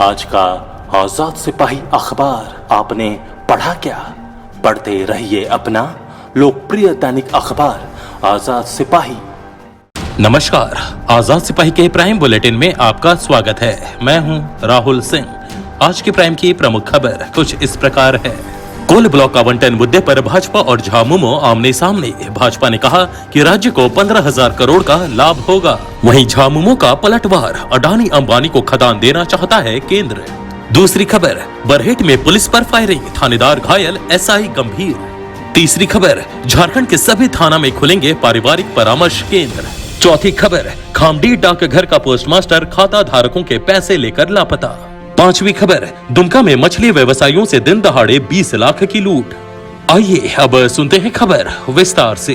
आज का आजाद सिपाही अखबार आपने पढ़ा क्या? पढ़ते रहिए अपना लोकप्रिय दैनिक अखबार आजाद सिपाही। नमस्कार, आजाद सिपाही के प्राइम बुलेटिन में आपका स्वागत है। मैं हूं राहुल सिंह। आज की प्राइम की प्रमुख खबर कुछ इस प्रकार है। कोल ब्लॉक आवंटन मुद्दे पर भाजपा और झामुमो आमने सामने। भाजपा ने कहा कि राज्य को 15,000 करोड़ का लाभ होगा, वहीं झामुमो का पलटवार। अडानी अंबानी को खदान देना चाहता है केंद्र। दूसरी खबर, बरहेट में पुलिस पर फायरिंग, थानेदार घायल, एसआई गंभीर। तीसरी खबर, झारखंड के सभी थाना में खुलेंगे पारिवारिक परामर्श केंद्र। चौथी खबर, खामडी डाकघर का पोस्टमास्टर खाता धारकों के पैसे लेकर लापता। पांचवी खबर, दुमका में मछली व्यवसायियों से दिन दहाड़े 20 लाख की लूट। आइए अब सुनते हैं खबर विस्तार से।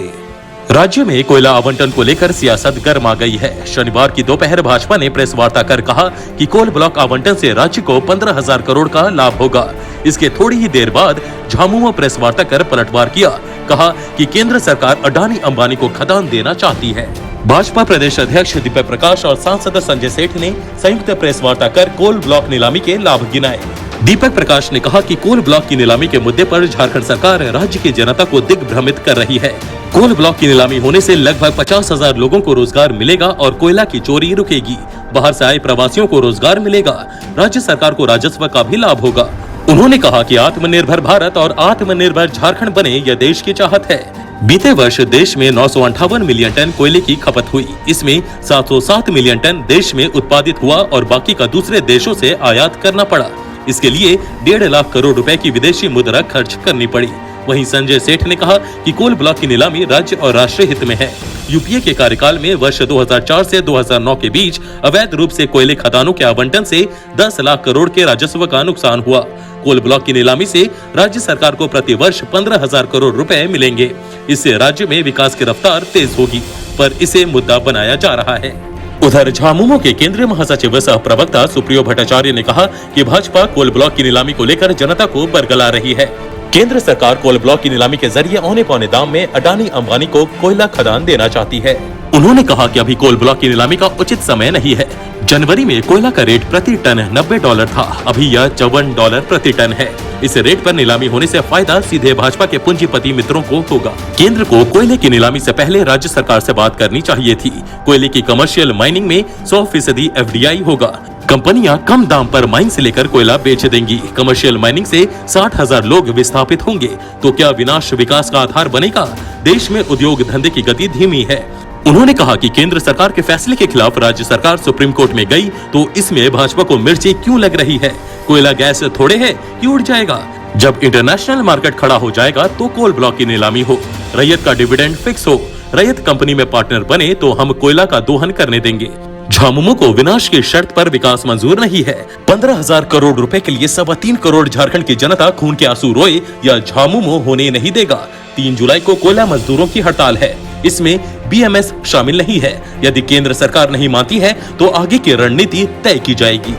राज्य में कोयला आवंटन को लेकर सियासत गर्मा गई है। शनिवार की दोपहर भाजपा ने प्रेस वार्ता कर कहा कि कोल ब्लॉक आवंटन से राज्य को 15,000 करोड़ का लाभ होगा। इसके थोड़ी ही देर बाद झामुमो प्रेस वार्ता कर पलटवार किया। कहा कि केंद्र सरकार अडानी अंबानी को खदान देना चाहती है। भाजपा प्रदेश अध्यक्ष दीपक प्रकाश और सांसद संजय सेठ ने संयुक्त प्रेस वार्ता कर कोल ब्लॉक नीलामी के लाभ गिनाए। दीपक प्रकाश ने कहा कि कोल ब्लॉक की नीलामी के मुद्दे पर झारखंड सरकार राज्य की जनता को दिग्भ्रमित कर रही है। कोल ब्लॉक की नीलामी होने से लगभग 50,000 लोगों को रोजगार मिलेगा और कोयला की चोरी रुकेगी। बाहर से आए प्रवासियों को रोजगार मिलेगा। राज्य सरकार को राजस्व का भी लाभ होगा। उन्होंने कहा कि आत्मनिर्भर भारत और आत्मनिर्भर झारखंड बने, यह देश की चाहत है। बीते वर्ष देश में 958 मिलियन टन कोयले की खपत हुई। इसमें 707 मिलियन टन देश में उत्पादित हुआ और बाकी का दूसरे देशों से आयात करना पड़ा। इसके लिए 1.5 लाख करोड़ रुपए की विदेशी मुद्रा खर्च करनी पड़ी। वहीं संजय सेठ ने कहा कि कोल ब्लॉक की नीलामी राज्य और राष्ट्रीय हित में है। यूपीए के कार्यकाल में वर्ष 2004 से 2009 के बीच अवैध रूप से कोयले खदानों के आवंटन से 10 लाख करोड़ के राजस्व का नुकसान हुआ। कोल ब्लॉक की नीलामी से राज्य सरकार को प्रति वर्ष 15,000 करोड़ रुपए मिलेंगे। इससे राज्य में विकास की रफ्तार तेज होगी, पर इसे मुद्दा बनाया जा रहा है। उधर झामुमो के केंद्रीय महासचिव सह प्रवक्ता सुप्रियो भट्टाचार्य ने कहा कि भाजपा कोल ब्लॉक की नीलामी को लेकर जनता को बरगला रही है। केंद्र सरकार कोल ब्लॉक की नीलामी के जरिए औने पौने दाम में अडानी अंबानी को कोयला खदान देना चाहती है। उन्होंने कहा कि अभी कोल ब्लॉक की नीलामी का उचित समय नहीं है। जनवरी में कोयला का रेट प्रति टन $90 था, अभी यह $54 प्रति टन है। इस रेट पर नीलामी होने से फायदा सीधे भाजपा के पूंजीपति मित्रों को होगा। केंद्र को कोयले की नीलामी से पहले राज्य सरकार से बात करनी चाहिए थी। कोयले की कमर्शियल माइनिंग में 100% FDI होगा। कंपनियां कम दाम पर माइन से लेकर कोयला बेच देंगी। कमर्शियल माइनिंग से 60,000 लोग विस्थापित होंगे, तो क्या विनाश विकास का आधार बनेगा? देश में उद्योग धंधे की गति धीमी है। उन्होंने कहा कि केंद्र सरकार के फैसले के खिलाफ राज्य सरकार सुप्रीम कोर्ट में गई, तो इसमें भाजपा को मिर्ची क्यों लग रही है? कोयला गैस थोड़े है कि उड़ जाएगा। जब इंटरनेशनल मार्केट खड़ा हो जाएगा तो कोल ब्लॉक की नीलामी हो, रैयत का डिविडेंड फिक्स हो, रैयत कंपनी में पार्टनर बने तो हम कोयला का दोहन करने देंगे। झामुमो को विनाश की शर्त पर विकास मंजूर नहीं है। 15,000 करोड़ रुपए के लिए 3.25 करोड़ झारखंड की जनता खून के आंसू रोए, या झामुमो होने नहीं देगा। 3 जुलाई को कोयला मजदूरों की हड़ताल है। इसमें BMS शामिल नहीं है। यदि केंद्र सरकार नहीं मानती है तो आगे की रणनीति तय की जाएगी।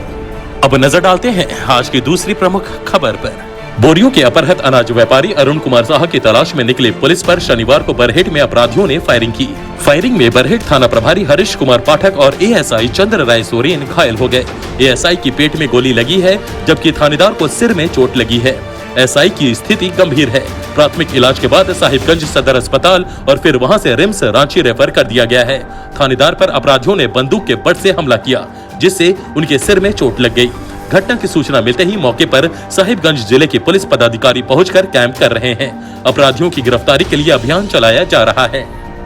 अब नजर डालते हैं आज की दूसरी प्रमुख खबर पर। बोरियों के अपहृत अनाज व्यापारी अरुण कुमार साहा की तलाश में निकले पुलिस पर शनिवार को बरहेट में अपराधियों ने फायरिंग की। फायरिंग में बरहेट थाना प्रभारी हरीश कुमार पाठक और ASI चंद्र राय सोरेन घायल हो गए। ASI की पेट में गोली लगी है, जबकि थानेदार को सिर में चोट लगी है। SI की स्थिति गंभीर है। प्राथमिक इलाज के बाद साहिबगंज सदर अस्पताल और फिर वहां से रिम्स रांची रेफर कर दिया गया है। थानेदार पर अपराधियों ने बंदूक के बट से हमला किया, जिससे उनके सिर में चोट लग गई। घटना की सूचना मिलते ही मौके पर साहिबगंज जिले के पुलिस पदाधिकारी पहुंचकर कैंप कर रहे हैं। अपराधियों की गिरफ्तारी के लिए अभियान चलाया जा रहा है।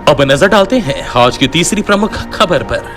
अब नजर डालते हैं आज की तीसरी प्रमुख खबर पर।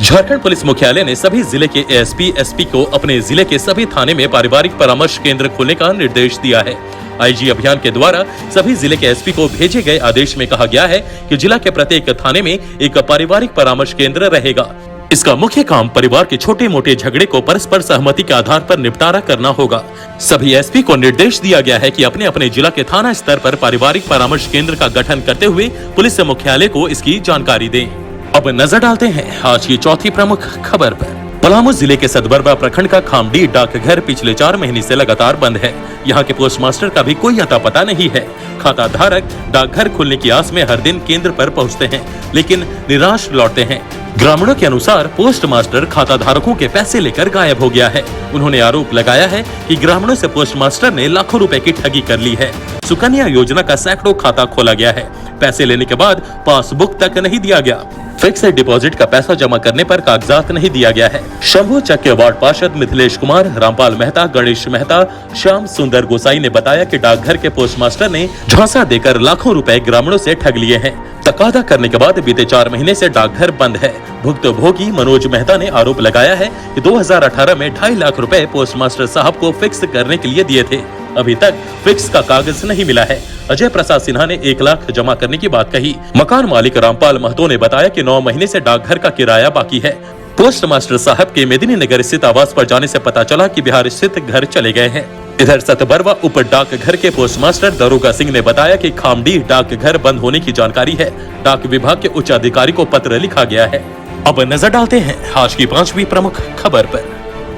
झारखंड पुलिस मुख्यालय ने सभी जिले के ASP, SP को अपने जिले के सभी थाने में पारिवारिक परामर्श केंद्र खोलने का निर्देश दिया है। IG अभियान के द्वारा सभी जिले के SP को भेजे गए आदेश में कहा गया है कि जिला के प्रत्येक थाने में एक पारिवारिक परामर्श केंद्र रहेगा। इसका मुख्य काम परिवार के छोटे मोटे झगड़े को परस्पर सहमति के आधार पर निपटारा करना होगा। सभी SP को निर्देश दिया गया है कि अपने अपने जिला के थाना स्तर पर पारिवारिक परामर्श केंद्र का गठन करते हुए पुलिस मुख्यालय को इसकी जानकारी दें। अब नजर डालते हैं आज की चौथी प्रमुख खबर पर। पलामू जिले के सतबरवा प्रखंड का खामडी डाकघर पिछले 4 महीने से लगातार बंद है। यहाँ के पोस्टमास्टर का भी कोई अता पता नहीं है। खाता धारक डाकघर खुलने की आस में हर दिन केंद्र पर पहुँचते हैं, लेकिन निराश लौटते हैं। ग्रामीणों के अनुसार पोस्टमास्टर खाता धारकों के पैसे लेकर गायब हो गया है। उन्होंने आरोप लगाया है कि ग्रामीणों से पोस्टमास्टर ने लाखों रुपए की ठगी कर ली है। सुकन्या योजना का सैकड़ों खाता खोला गया है। पैसे लेने के बाद पासबुक तक नहीं दिया गया। फिक्स डिपॉजिट का पैसा जमा करने पर कागजात नहीं दिया गया है। शंभू चक के वार्ड पार्षद मिथिलेश कुमार, रामपाल मेहता, गणेश मेहता, श्याम सुंदर गोसाई ने बताया कि डाकघर के पोस्टमास्टर ने झांसा देकर लाखों रुपए ग्रामीणों से ठग लिए हैं। तकादा करने के बाद बीते 4 महीने से डाकघर बंद है। भुक्तभोगी मनोज मेहता ने आरोप लगाया है कि 2018 में 2.5 लाख रुपए पोस्टमास्टर साहब को फिक्स करने के लिए दिए थे। अभी तक फिक्स का कागज नहीं मिला है। अजय प्रसाद सिन्हा ने 1 लाख जमा करने की बात कही। मकान मालिक रामपाल महतो ने बताया कि 9 महीने से डाकघर का किराया बाकी है। पोस्टमास्टर साहब के मेदिनीनगर स्थित आवास पर जाने से पता चला कि बिहार स्थित घर चले गए हैं। इधर सतबरवा उप डाकघर के पोस्टमास्टर दरोगा सिंह ने बताया कि खामडी डाकघर बंद होने की जानकारी है। डाक विभाग के उच्च अधिकारी को पत्र लिखा गया है। अब नजर डालते हैं आज की 5वीं प्रमुख खबर पर।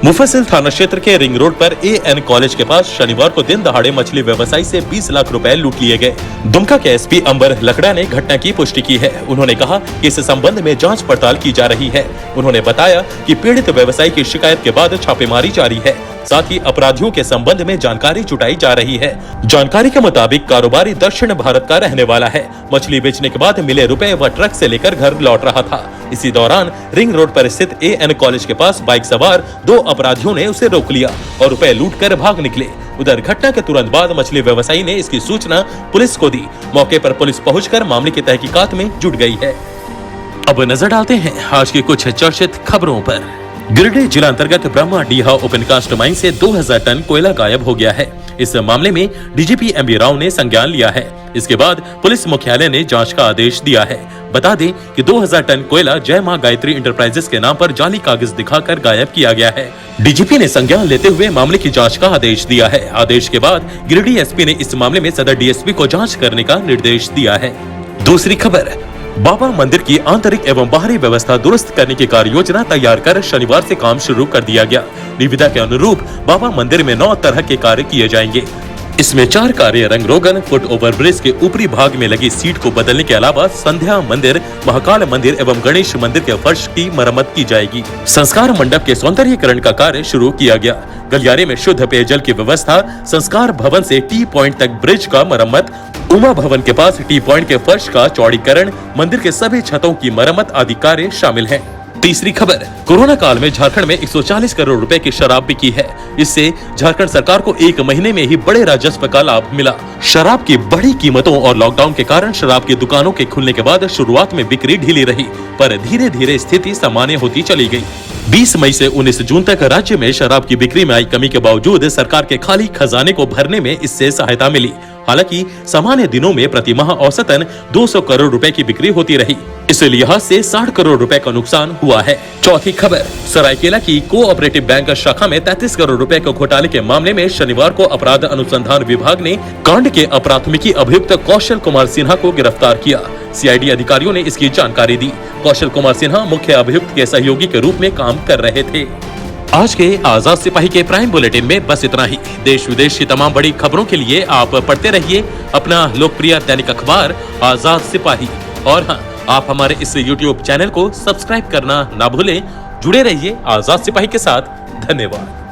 मुफस्सिल थाना क्षेत्र के रिंग रोड पर AN कॉलेज के पास शनिवार को दिन दहाड़े मछली व्यवसायी से 20 लाख रुपए लूट लिए गए। दुमका के SP अंबर लकड़ा ने घटना की पुष्टि की है। उन्होंने कहा कि इस संबंध में जांच पड़ताल की जा रही है। उन्होंने बताया कि पीड़ित व्यवसायी की शिकायत के बाद छापेमारी जारी है। साथ ही अपराधियों के संबंध में जानकारी जुटाई जा रही है। जानकारी के मुताबिक कारोबारी दक्षिण भारत का रहने वाला है। मछली बेचने के बाद मिले रुपए वह ट्रक से लेकर घर लौट रहा था। इसी दौरान रिंग रोड पर स्थित AN कॉलेज के पास बाइक सवार 2 अपराधियों ने उसे रोक लिया और रुपए लूटकर भाग निकले। उधर घटना के तुरंत बाद मछली व्यवसायी ने इसकी सूचना पुलिस को दी। मौके पर पुलिस पहुंचकर मामले की तहकीकात में जुट गई है। अब नजर डालते हैं आज की कुछ चर्चित खबरों पर। गिरिडीह जिला अंतर्गत Brahma Diha open cast mine से 2000 टन कोयला गायब हो गया है। इस मामले में DGP MB राव ने संज्ञान लिया है। इसके बाद पुलिस मुख्यालय ने जांच का आदेश दिया है। बता दें कि 2000 टन कोयला जय मां गायत्री इंटरप्राइजेस के नाम पर जाली कागज दिखाकर गायब किया गया है। DGP ने संज्ञान लेते हुए मामले की जांच का आदेश दिया है। आदेश के बाद गिरिडीह SP ने इस मामले में सदर DSP को जांच करने का निर्देश दिया है। दूसरी खबर, बाबा मंदिर की आंतरिक एवं बाहरी व्यवस्था दुरुस्त करने की कार्य योजना तैयार कर शनिवार से काम शुरू कर दिया गया। निविदा के अनुरूप बाबा मंदिर में 9 तरह के कार्य किए जाएंगे। इसमें 4 कार्य रंग रोगन, फुट ओवर ब्रिज के ऊपरी भाग में लगी सीट को बदलने के अलावा संध्या मंदिर, महाकाल मंदिर एवं गणेश मंदिर के फर्श की मरम्मत की जाएगी। संस्कार मंडप के सौंदर्यीकरण का कार्य शुरू किया गया। गलियारे में शुद्ध पेयजल की व्यवस्था, संस्कार भवन से टी पॉइंट तक ब्रिज का मरम्मत, उमा भवन के पास टी पॉइंट के फर्श का चौड़ीकरण, मंदिर के सभी छतों की मरम्मत आदि कार्य शामिल हैं। तीसरी खबर, कोरोना काल में झारखंड में 140 करोड़ रुपए की शराब बिकी है। इससे झारखंड सरकार को 1 महीने में ही बड़े राजस्व का लाभ मिला। शराब की बढ़ी कीमतों और लॉकडाउन के कारण शराब की दुकानों के खुलने के बाद शुरुआत में बिक्री ढीली रही, पर धीरे धीरे स्थिति सामान्य होती चली गई। 20 मई से 19 जून तक राज्य में शराब की बिक्री में आई कमी के बावजूद सरकार के खाली खजाने को भरने में इससे सहायता मिली। हालांकि सामान्य दिनों में प्रति माह औसतन 200 करोड़ रुपए की बिक्री होती रही। इस लिहाज से 60 करोड़ रुपए का नुकसान हुआ है। चौथी खबर, सरायकेला की कोऑपरेटिव बैंक शाखा में 33 करोड़ रुपए के घोटाले के मामले में शनिवार को अपराध अनुसंधान विभाग ने कांड के अपराधमिकी अभियुक्त कौशल कुमार सिन्हा को गिरफ्तार किया। CID अधिकारियों ने इसकी जानकारी दी। कौशल कुमार सिन्हा मुख्य अभियुक्त के सहयोगी के रूप में काम कर रहे थे। आज के आजाद सिपाही के प्राइम बुलेटिन में बस इतना ही। देश विदेश की तमाम बड़ी खबरों के लिए आप पढ़ते रहिए अपना लोकप्रिय दैनिक अखबार आजाद सिपाही। और हाँ, आप हमारे इस YouTube चैनल को सब्सक्राइब करना ना भूलें। जुड़े रहिए आजाद सिपाही के साथ। धन्यवाद।